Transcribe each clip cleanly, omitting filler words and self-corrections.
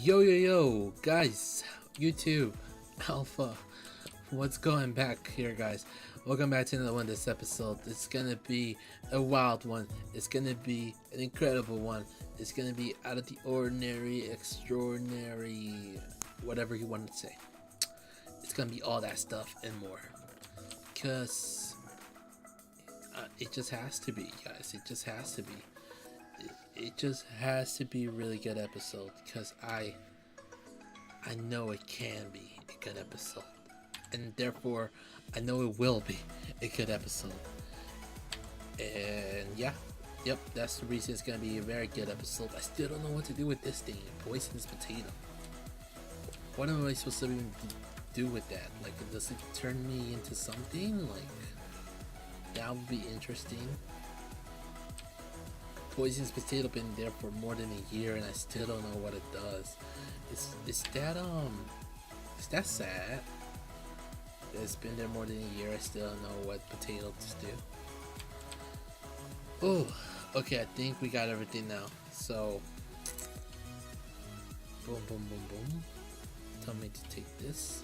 Yo, guys, YouTube, Alpha, what's going back here, guys? Welcome back to another one. This episode, it's gonna be a wild one. It's gonna be an incredible one. It's gonna be out of the ordinary, extraordinary, whatever you want to say. It's gonna be all that stuff and more, because it just has to be, guys. It just has to be. It just has to be a really good episode, because I know it can be a good episode, and therefore I know it will be a good episode. And yep, that's the reason it's gonna be a very good episode. I still don't know what to do with this thing, poisonous potato. What am I supposed to even do with that? Like, does it turn me into something? Like, that would be interesting. Poisonous potato been there for more than a year and I still don't know what it does. Is that sad? It's been there more than a year. I still don't know what potatoes do. Oh, okay. I think we got everything now. So, boom. Tell me to take this.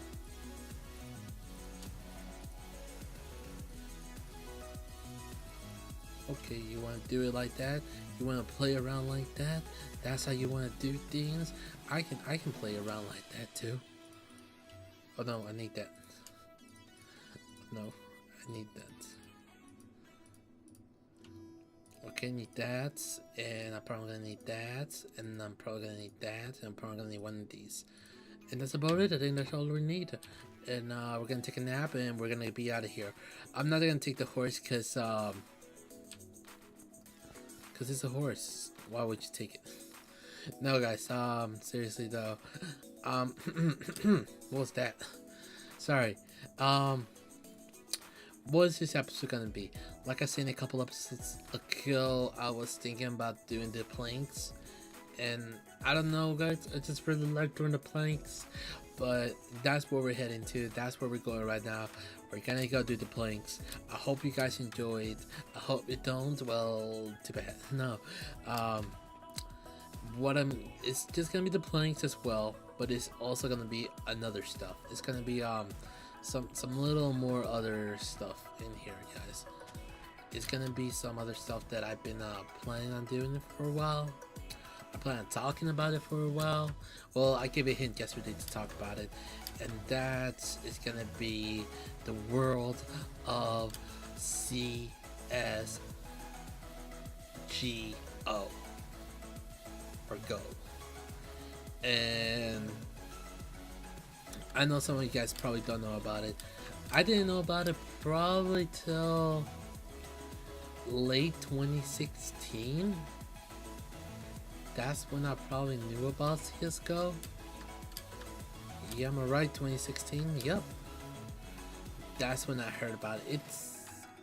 Okay, you want to do it like that? You want to play around like that? That's how you want to do things? I can play around like that too. Oh no, I need that. No, I need that. Okay, I need that, and I'm probably gonna need that, and I'm probably gonna need that, and I'm probably gonna need one of these. And that's about it. I think that's all we need. And we're gonna take a nap, and we're gonna be out of here. I'm not gonna take the horse, cause it's a horse. Why would you take it? No, guys. Seriously though. What was that? Sorry. What is this episode gonna be? Like I said in a couple episodes ago, I was thinking about doing the planks, and I don't know, guys. I just really like doing the planks, but that's where we're heading to. That's where we're going right now. We're gonna go do the planks. I hope you guys enjoyed. I hope you don't. Well, too bad. No. It's just gonna be the planks as well, but it's also gonna be another stuff. It's gonna be some little more other stuff in here, guys. It's gonna be some other stuff that I've been planning on doing for a while. I plan on talking about it for a while. Well, I gave a hint yesterday to talk about it, and that is gonna be the world of CSGO, or Go. And I know some of you guys probably don't know about it. I didn't know about it probably till late 2016. That's when I probably knew about CSGO. Yeah, am I right? 2016. Yep. That's when I heard about it.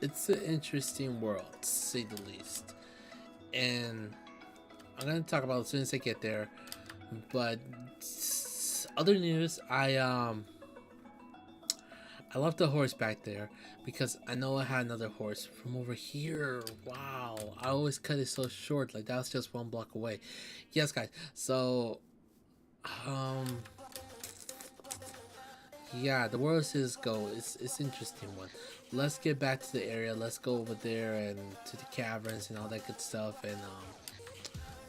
It's an interesting world, to say the least. And I'm gonna talk about it as soon as I get there. But other news, I left the horse back there because I know I had another horse from over here. Wow, I always cut it so short, like that was just 1 block away. Yes, guys. So, yeah, the world says go. It's an interesting one. Let's get back to the area. Let's go over there and to the caverns and all that good stuff, and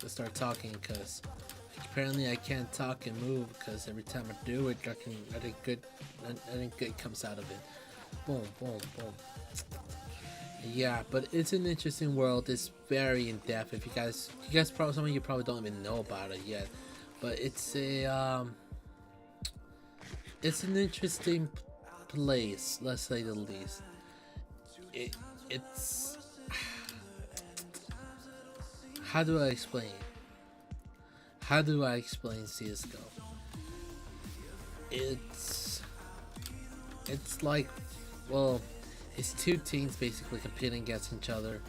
let's start talking, because apparently I can't talk and move, because every time I do it, nothing good comes out of it. Boom. Yeah, but it's an interesting world. It's very in depth. If you guys probably, some of you probably don't even know about it yet, but it's an interesting place, let's say the least. It's how do I explain? How do I explain CSGO? It's like, well, it's two teams basically competing against each other.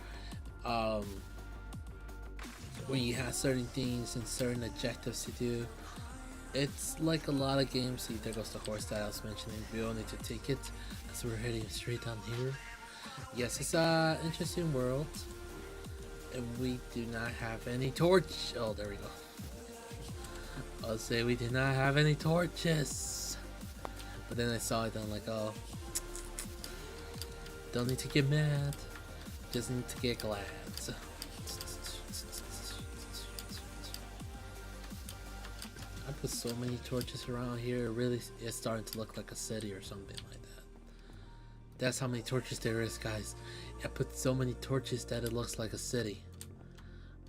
When you have certain things and certain objectives to do, it's like a lot of games. See, there goes the horse that I was mentioning. We all need to take it because we're heading straight down here. Yes, it's an interesting world, and we do not have any torch. Oh, there we go. I'll say we did not have any torches. But then I saw it and I'm like, oh, don't need to get mad. Just need to get glad. I put so many torches around here, it really is starting to look like a city or something like that. That's how many torches there is, guys. I put so many torches that it looks like a city.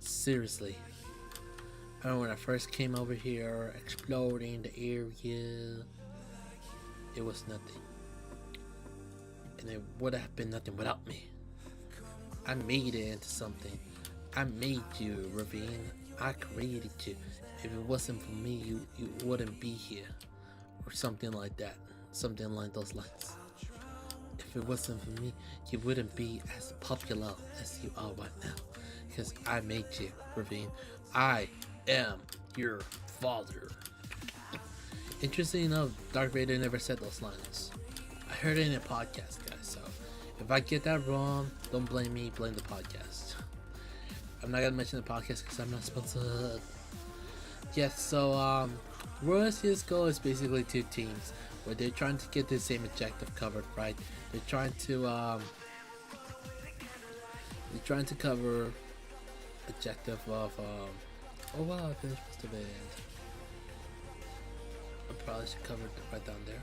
Seriously. I remember when I first came over here, exploring the area, it was nothing. And it would have been nothing without me. I made it into something. I made you, Ravine. I created you. If it wasn't for me, you wouldn't be here. Or something like that. Something like those lines. If it wasn't for me, you wouldn't be as popular as you are right now. Because I made you, Ravine. I am your father. Interesting enough, Darth Vader never said those lines. I heard it in a podcast, guys, so if I get that wrong, don't blame me, blame the podcast. I'm not gonna mention the podcast because I'm not sponsored. Yes, so Royal CSGO is basically two teams where they're trying to get the same objective covered, right? They're trying to cover objective of oh wow, I finished most of it. I probably should cover it right down there.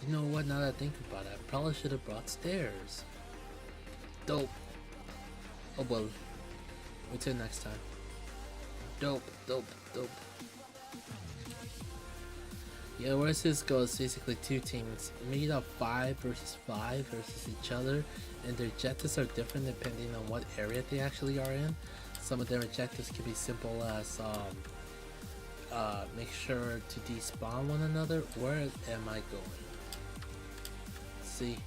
You know what, now that I think about it, I probably should have brought stairs. Dope. Oh well. Wait till next time. Dope. Yeah, where this goes, basically two teams made up 5 versus 5 versus each other, and their objectives are different depending on what area they actually are in. Some of their objectives can be simple as make sure to despawn one another. Where am I going? See,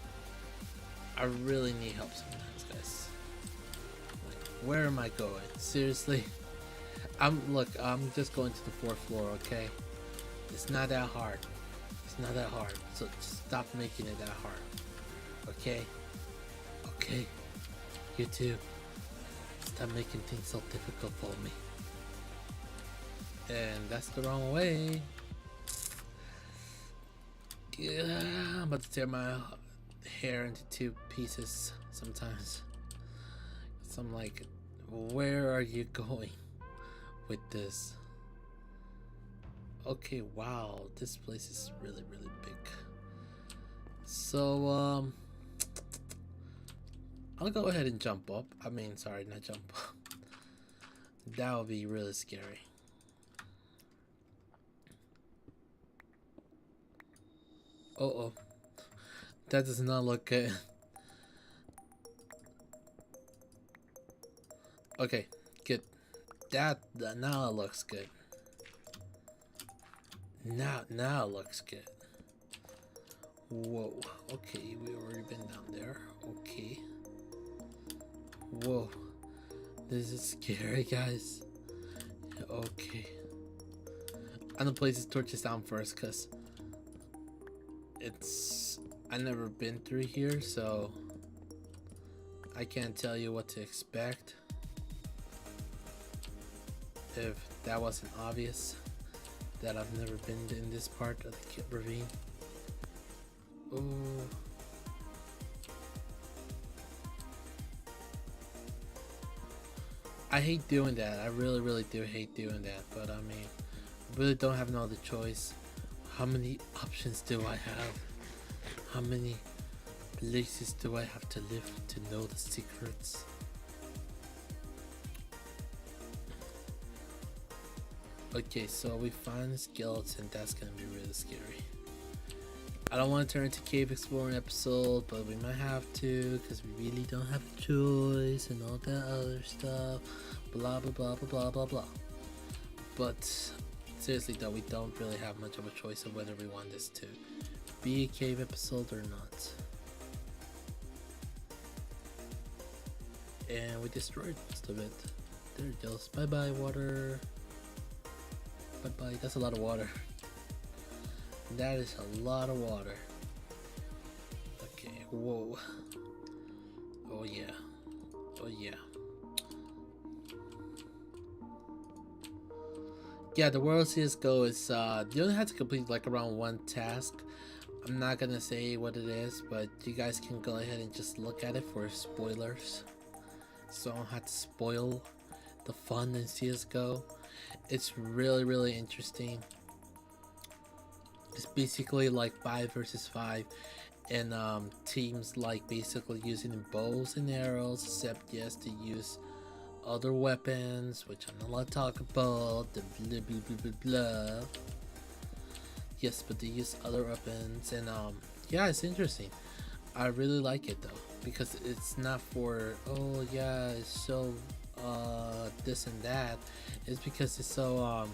I really need help sometimes, guys. Like, where am I going? Seriously? I'm just going to the 4th floor, okay? It's not that hard. It's not that hard. So just stop making it that hard. Okay? Okay? You too. Stop making things so difficult for me. And that's the wrong way. Yeah, I'm about to tear my hair into 2 pieces sometimes. So I'm like, where are you going with this? Okay, wow, this place is really big. So I'll go ahead and jump up. I mean, sorry, not jump up. That would be really scary. Uh-oh. That does not look good. Okay, good. That now it looks good. Now it looks good. Whoa. Okay, we already been down there. Okay. Whoa. This is scary, guys. Okay. I'm gonna place these torches down first, cause I've never been through here, so I can't tell you what to expect. If that wasn't obvious, that I've never been in this part of the ravine. Ooh. I hate doing that. I really do hate doing that, but I mean, I really don't have no other choice. How many options do I have? How many places do I have to live to know the secrets? Okay, so we find the skeleton. That's gonna be really scary. I don't want to turn into cave exploring episode, but we might have to because we really don't have a choice and all that other stuff. Blah blah blah blah blah blah blah. But seriously though, we don't really have much of a choice of whether we want this to be a cave episode or not. And we destroyed most of it. There it goes. Bye bye water. Bye bye. That's a lot of water. That is a lot of water. Okay, whoa. Oh yeah. Oh yeah. Yeah, the World CS:GO is you only have to complete like around one task. I'm not gonna say what it is, but you guys can go ahead and just look at it for spoilers, so I don't have to spoil the fun in CS:GO. It's really interesting. It's basically like 5 versus 5, and teams like basically using bows and arrows, except yes, to use other weapons, which I'm not allowed to talk about. The blah blah blah blah blah. Yes, but they use other weapons, and yeah, it's interesting. I really like it though, because it's not for, oh yeah, it's so this and that. It's because it's so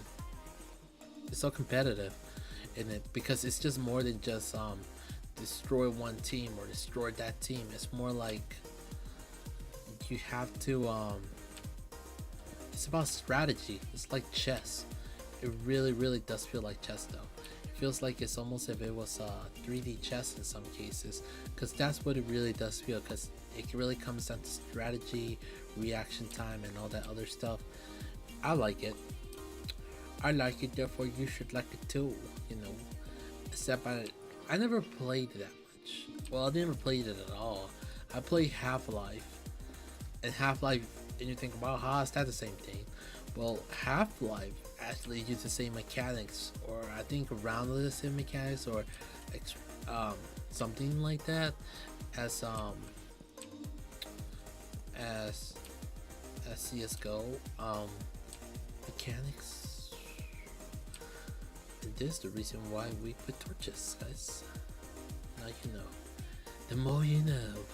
competitive in it, because it's just more than just destroy one team or destroy that team. It's more like you have to it's about strategy. It's like chess. It really does feel like chess though. It feels like it's almost if it was 3D chess in some cases, because that's what it really does feel, because it really comes down to strategy, reaction time, and all that other stuff. I like it. Therefore you should like it too, you know. Except I never played that much. Well, I never played it at all. I played Half-Life, and Half-Life, and you think, wow, how is that the same thing? Well, Half-Life actually uses the same mechanics, or I think around the same mechanics, or something like that, as as CS:GO mechanics. And this is the reason why we put torches, guys. Now you know. The more you know.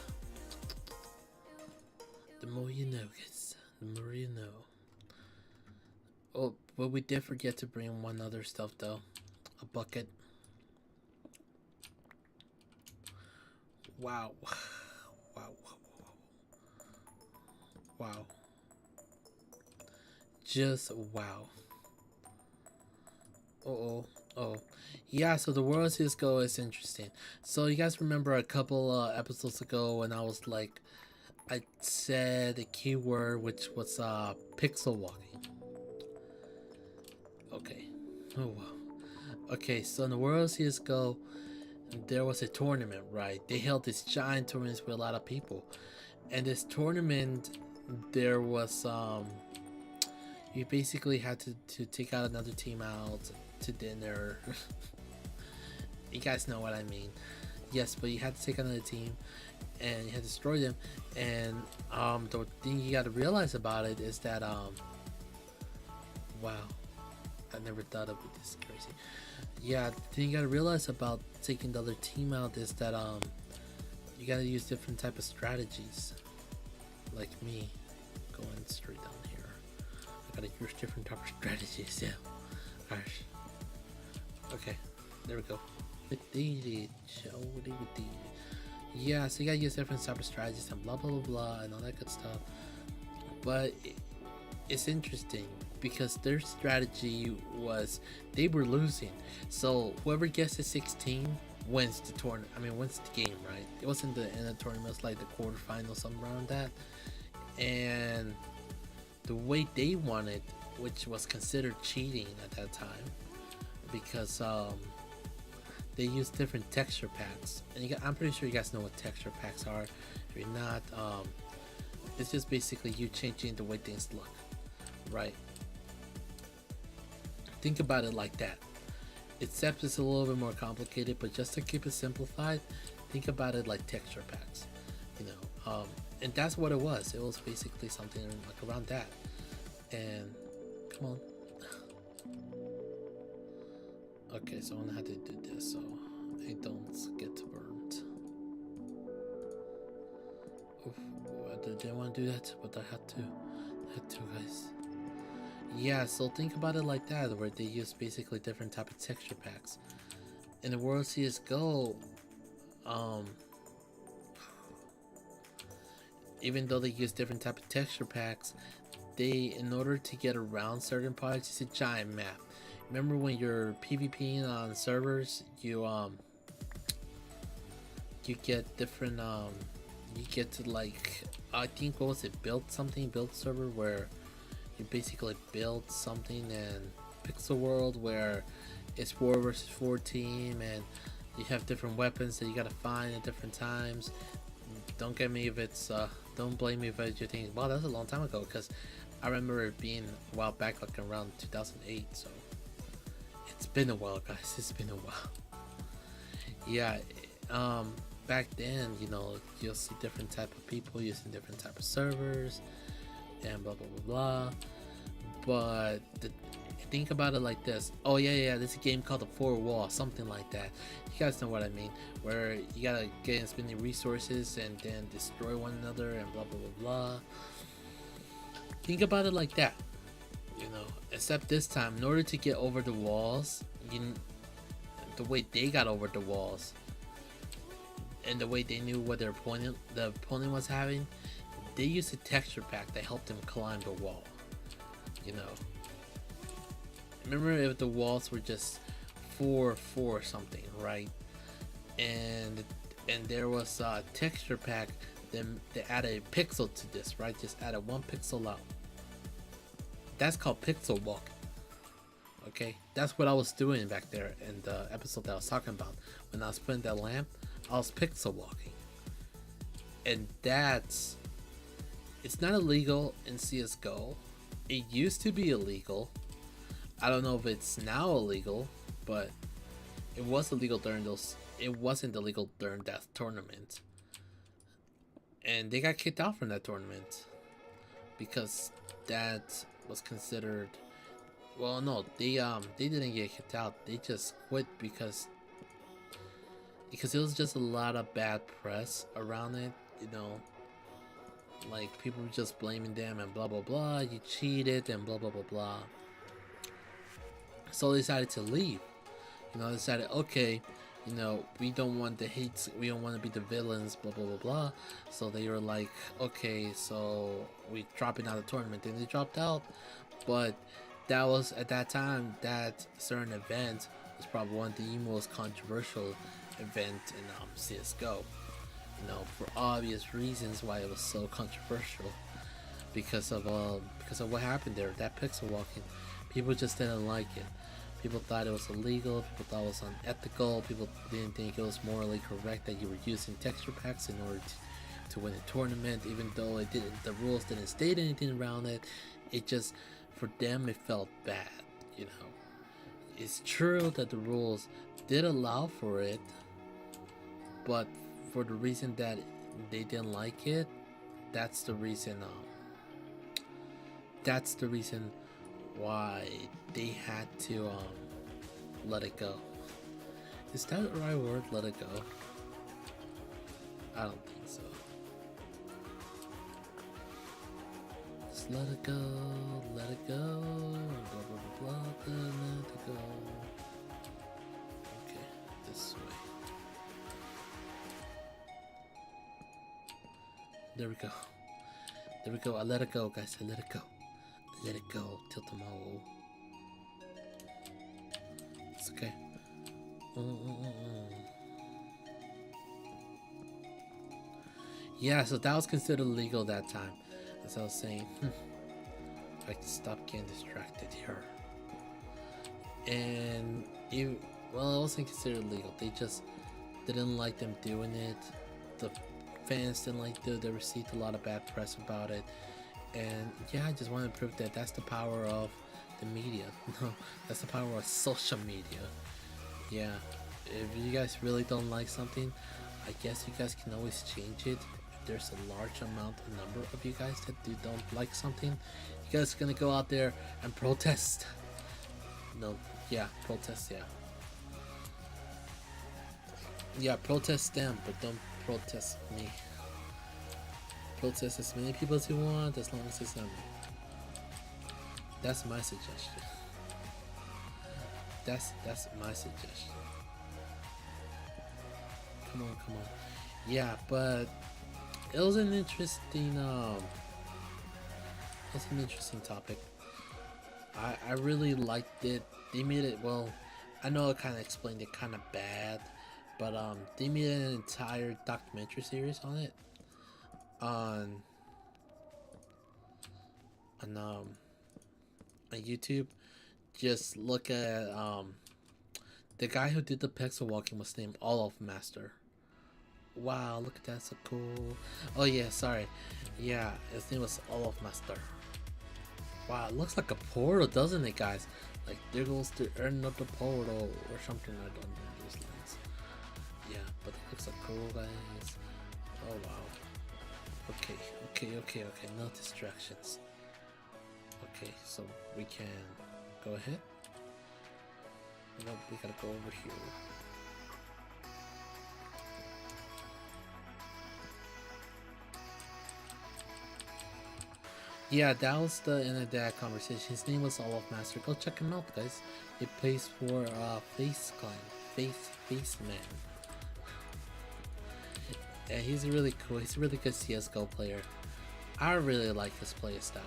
The more you know, guys. The more you know. Oh, but we did forget to bring one other stuff though. A bucket. Wow. Wow. Wow. Just wow. Oh. Yeah, so the World CS:GO is interesting. So you guys remember a couple episodes ago when I was like, I said a keyword which was pixel walking. Okay. Oh wow. Okay, so in the World CS:GO, there was a tournament, right? They held this giant tournament with a lot of people. And this tournament, there was you basically had to take out another team out to dinner. You guys know what I mean. Yes, but you had to take another team and you had to destroy them. And the thing you got to realize about it is that wow, I never thought of it this crazy. Yeah, the thing you got to realize about taking the other team out is that you got to use different type of strategies. Like me, going straight down here, I gotta use different type of strategies. Yeah. Gosh. Okay, there we go. Yeah, so you gotta use different type of strategies and blah blah blah blah and all that good stuff. But it's interesting because their strategy was they were losing, so whoever gets to 16 wins the tournament. I mean, wins the game, right? It wasn't the end of the tournament; it was like the quarterfinals, something around that. And the way they won it, which was considered cheating at that time, because they used different texture packs, and I'm pretty sure you guys know what texture packs are. If you're not, it's just basically you changing the way things look, right? Think about it like that. Except it's a little bit more complicated, but just to keep it simplified, think about it like texture packs, you know. And that's what it was. It was basically something like around that. And come on. Okay, so I'm gonna have to do this so I don't get burnt. Oof, I didn't want to do that, but I had to, guys. Yeah, so think about it like that, where they use basically different type of texture packs. In the World CS:GO, even though they use different type of texture packs, they, in order to get around certain parts, it's a giant map. Remember when you're PvPing on servers, you get different you get to, like, I think, what was it, build server, where you basically build something and pixel world where it's 4 versus 4 team, and you have different weapons that you gotta find at different times. Don't get me if it's don't blame me if you're thinking, wow, that's a long time ago, because I remember it being a while back, like around 2008. So it's been a while, guys. It's been a while. Yeah, back then, you know, you'll see different type of people using different type of servers and blah blah blah blah. But think about it like this. Oh yeah, there's a game called the Four Wall, something like that. You guys know what I mean, where you gotta get as many resources and then destroy one another and blah blah blah blah. Think about it like that, you know. Except this time, in order to get over the walls, the way they got over the walls, and the way they knew what the opponent was having, they used a texture pack that helped them climb the wall. You know, remember if the walls were just 4 something, right? And there was a texture pack. Then they added a pixel to this, right? Just added 1 pixel out. That's called pixel walking. Okay, that's what I was doing back there in the episode that I was talking about. When I was putting that lamp, I was pixel walking, and it's not illegal in CS:GO. It used to be illegal. I don't know if it's now illegal, but it was illegal during those. It wasn't illegal during that tournament, and they got kicked out from that tournament because that was considered. Well, no, they didn't get kicked out. They just quit because it was just a lot of bad press around it. You know, like people were just blaming them and blah blah blah. You cheated and blah blah blah blah. So they decided to leave. You know, they decided, okay, you know, we don't want the hates, we don't want to be the villains, blah blah blah blah. So they were like, okay, so we dropping out of the tournament. Then they dropped out, but that was at that time, that certain event was probably one of the most controversial event in CS:GO. You know, for obvious reasons why it was so controversial, because of what happened there. That pixel walking, people just didn't like it. People thought it was illegal. People thought it was unethical. People didn't think it was morally correct that you were using texture packs in order to win a tournament, even though it didn't. The rules didn't state anything around it. It just, for them, it felt bad. You know, it's true that the rules did allow for it, but for the reason that they didn't like it, that's the reason. That's the reason why they had to let it go. Is that the right word? Let it go? I don't think so. Just let it go, let it go, blah blah blah blah, let it go. Okay, this way. There we go. There we go. I let it go, guys. I let it go. Let it go till tomorrow. It's okay. Yeah, so that was considered illegal that time. As I was saying, I can stop getting distracted here. And it wasn't considered legal. They just didn't like them doing it. The fans didn't like it. They received a lot of bad press about it. And yeah, I just want to prove that that's the power of the media. No, that's the power of social media. Yeah, if you guys really don't like something, I guess you guys can always change it. If there's a large number of you guys that don't like something, you guys are gonna go out there and protest. No, yeah, protest, yeah. Yeah, protest them, but don't protest me. Protest as many people as you want, as long as it's not me. That's my suggestion. That's my suggestion. Come on. Yeah, but it was an interesting topic. I really liked it. They made it, well, I know I kinda explained it kinda bad, but they made an entire documentary series on it. On YouTube, just look at the guy who did the pixel walking was named Olaf Master. Wow, look at that, so cool. Oh yeah, sorry. Yeah, his name was Olaf Master. Wow, it looks like a portal, doesn't it, guys? Like, there goes the end of the portal or something. I don't know those lines. Yeah, but it looks so cool, guys. Oh wow. Okay. No distractions. Okay, so we can go ahead. No, we gotta go over here. Yeah, that was the end of that conversation. His name was Olaf Master. Go check him out, guys. He plays for Face Clan, Face Man. Yeah, he's really cool. He's a really good CS:GO player. I really like his playstyle.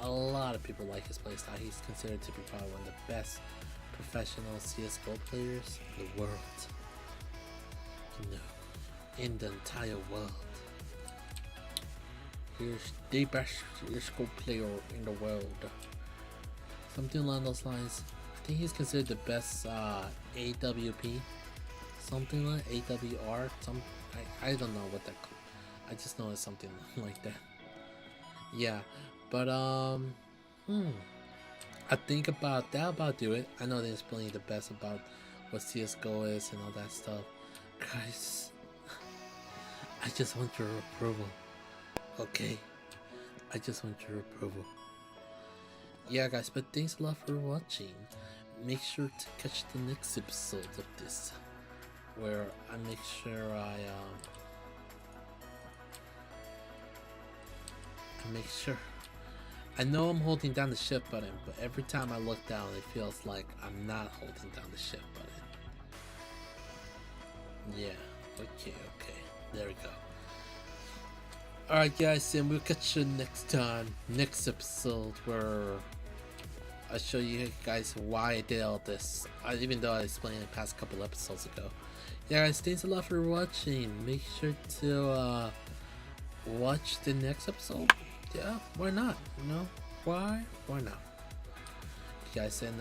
A lot of people like his playstyle. He's considered to be probably one of the best professional CS:GO players in the world. You know, in the entire world. He's the best CS:GO player in the world. Something along those lines. I think he's considered the best AWP. Something like AWR. I don't know what that. I just know it's something like that. Yeah, but I think about that about do it. I know they explain the best about what CS:GO is and all that stuff. Guys, I just want your approval. Okay, I just want your approval. Yeah, guys, but thanks a lot for watching. Make sure to catch the next episode of this, where I make sure I make sure. I know I'm holding down the shift button, but every time I look down, it feels like I'm not holding down the shift button. Yeah, okay, there we go. Alright guys, and we'll catch you next time, next episode, where I show you guys why I did all this, even though I explained it past couple episodes ago. Yeah guys, thanks a lot for watching. Make sure to watch the next episode. Yeah, why not? You know, why not? You guys, and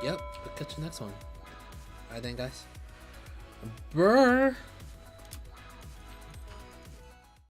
yep, we'll catch you next one. Alright then guys, brr.